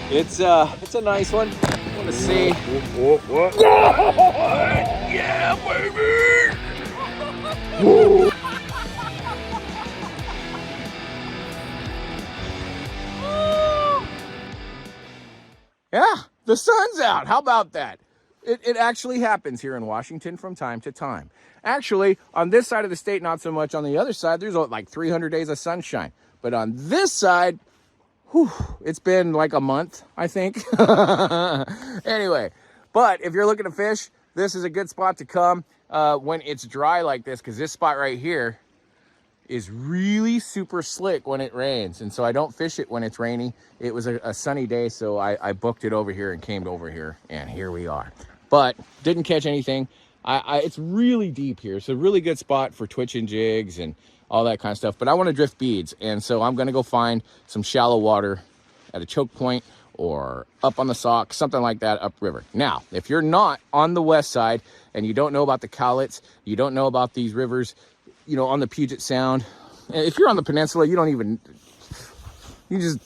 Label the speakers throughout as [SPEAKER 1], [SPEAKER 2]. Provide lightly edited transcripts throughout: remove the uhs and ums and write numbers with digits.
[SPEAKER 1] It's a nice one. I want to see.
[SPEAKER 2] What?
[SPEAKER 1] Yeah, baby. Yeah, the sun's out. How about that? It actually happens here in Washington from time to time. Actually, on this side of the state, not so much. On the other side, there's like 300 days of sunshine. But on this side, whew, it's been like a month, I think. Anyway, but if you're looking to fish, this is a good spot to come when it's dry like this, because this spot right here is really super slick when it rains. And so I don't fish it when it's rainy. It was a sunny day, so I booked it over here and came over here, and here we are. But didn't catch anything. It's really deep here. It's a really good spot for twitching jigs and all that kind of stuff. But I want to drift beads, and so I'm going to go find some shallow water at a choke point or up on the Sauk, something like that upriver. Now, if you're not on the west side and you don't know about the Cowlitz, you don't know about these rivers, you know, on the Puget Sound, if you're on the peninsula, you just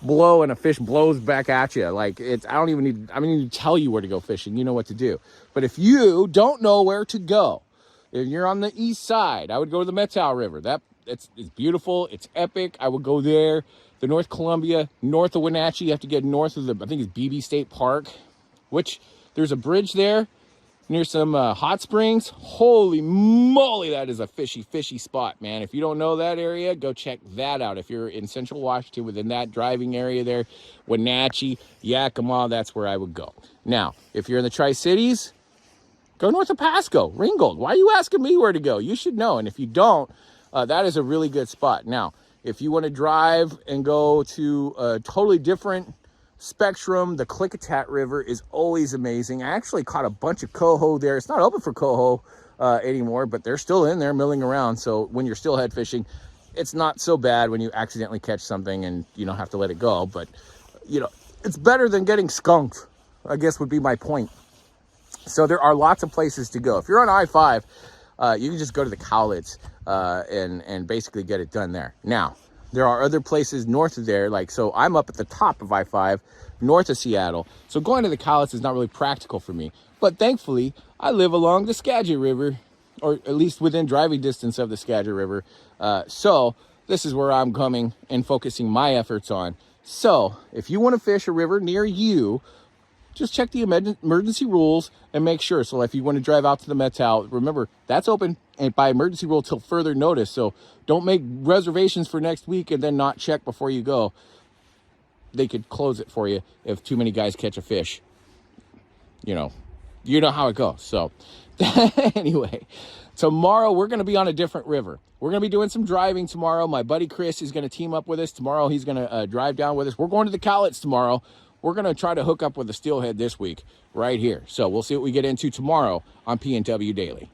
[SPEAKER 1] blow and a fish blows back at you. Like, I don't even need to tell you where to go fishing. You know what to do. But if you don't know where to go, if you're on the east side, I would go to the Methow River. It's beautiful. It's epic. I would go there. The North Columbia, north of Wenatchee, you have to get north of I think it's BB State Park, which there's a bridge there near some hot springs. Holy moly, that is a fishy spot, man. If you don't know that area, go check that out. If you're in central Washington, within that driving area there, Wenatchee, Yakima, that's where I would go. Now, if you're in the Tri-Cities, go north of Pasco, Ringgold. Why are you asking me where to go? You should know. And if you don't, that is a really good spot. Now, if you want to drive and go to a totally different spectrum, the Klickitat River is always amazing. I actually caught a bunch of coho there. It's not open for coho anymore, but they're still in there milling around. So when you're steelhead fishing, it's not so bad when you accidentally catch something and you don't have to let it go. But, you know, it's better than getting skunked, I guess would be my point. So there are lots of places to go. If you're on I-5, you can just go to the Cowlitz and basically get it done there. Now, there are other places north of there, like, so I'm up at the top of I-5, north of Seattle. So going to the Cowlitz is not really practical for me. But thankfully, I live along the Skagit River, or at least within driving distance of the Skagit River. So this is where I'm coming and focusing my efforts on. So if you want to fish a river near you, just check the emergency rules and make sure. So if you want to drive out to the Methow, remember, that's open and by emergency rule till further notice. So don't make reservations for next week and then not check before you go. They could close it for you if too many guys catch a fish. You know how it goes. So anyway, tomorrow we're going to be on a different river. We're going to be doing some driving tomorrow. My buddy Chris is going to team up with us tomorrow. He's going to drive down with us. We're going to the Cowlitz tomorrow. We're going to try to hook up with a steelhead this week right here. So we'll see what we get into tomorrow on PNW Daily.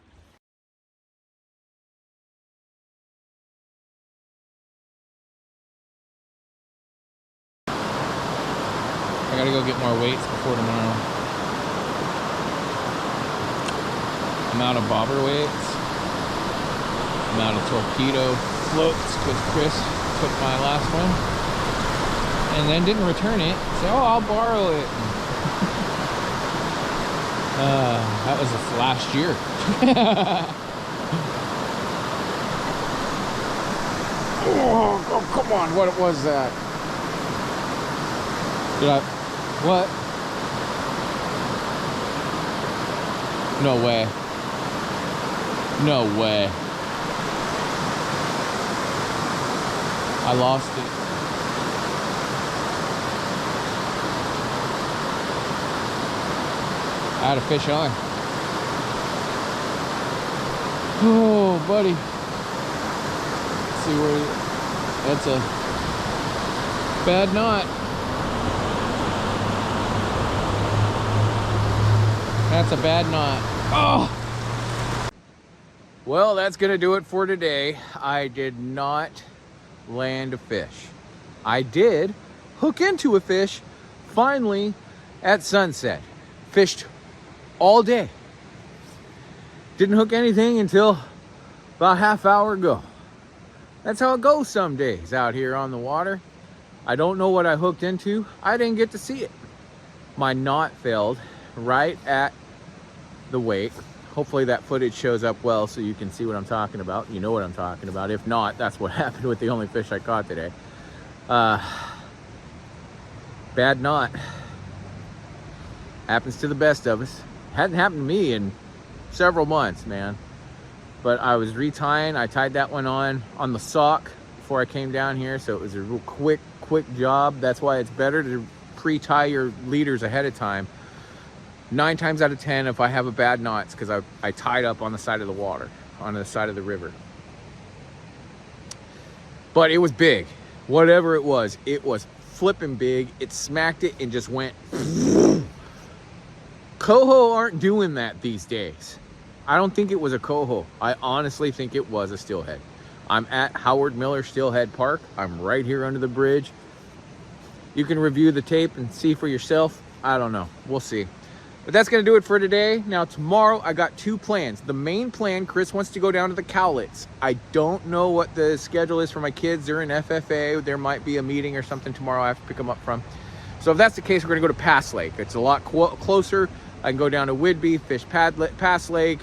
[SPEAKER 1] I got to go get more weights before tomorrow. I'm out of bobber weights. I'm out of torpedo floats because Chris took my last one and then didn't return it. So, I'll borrow it. That was last year. Oh, come on. What was that? What? No way. No way. I lost it. I had a fish on. Oh, buddy. Let's see where that's a bad knot. That's a bad knot. Oh! Well, that's gonna do it for today. I did not land a fish. I did hook into a fish finally at sunset. Fished all day. Didn't hook anything until about a half hour ago. That's how it goes some days out here on the water. I don't know what I hooked into. I didn't get to see it. My knot failed right at the wake. Hopefully that footage shows up well so you can see what I'm talking about. You know what I'm talking about. If not, that's what happened with the only fish I caught today. Bad knot. Happens to the best of us. Hadn't happened to me in several months, man. But I was retying. I tied that one on the sock before I came down here, so it was a real quick job. That's why it's better to pre-tie your leaders ahead of time. 9 times out of 10, if I have a bad knot, it's because I tied up on the side of the water, on the side of the river. But it was big. Whatever it was flipping big. It smacked it and just went. Coho aren't doing that these days. I don't think it was a coho. I honestly think it was a steelhead. I'm at Howard Miller Steelhead Park. I'm right here under the bridge. You can review the tape and see for yourself. I don't know. We'll see. But that's going to do it for today. Now, tomorrow, I got 2 plans. The main plan, Chris wants to go down to the Cowlitz. I don't know what the schedule is for my kids. They're in FFA. There might be a meeting or something tomorrow I have to pick them up from. So if that's the case, we're going to go to Pass Lake. It's a lot closer. I can go down to Whidbey, fish Pass Lake,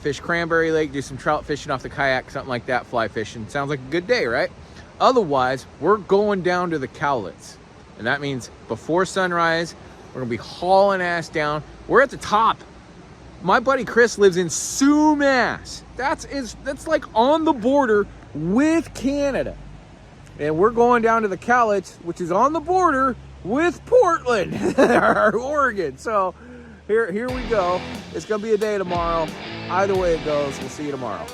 [SPEAKER 1] fish Cranberry Lake, do some trout fishing off the kayak, something like that, fly fishing. Sounds like a good day, right? Otherwise, we're going down to the Cowlitz. And that means before sunrise, we're gonna be hauling ass down. We're at the top. My buddy Chris lives in Sumas. That's like on the border with Canada. And we're going down to the Cowlitz, which is on the border with Portland, or Oregon. So here we go. It's gonna be a day tomorrow. Either way it goes, we'll see you tomorrow.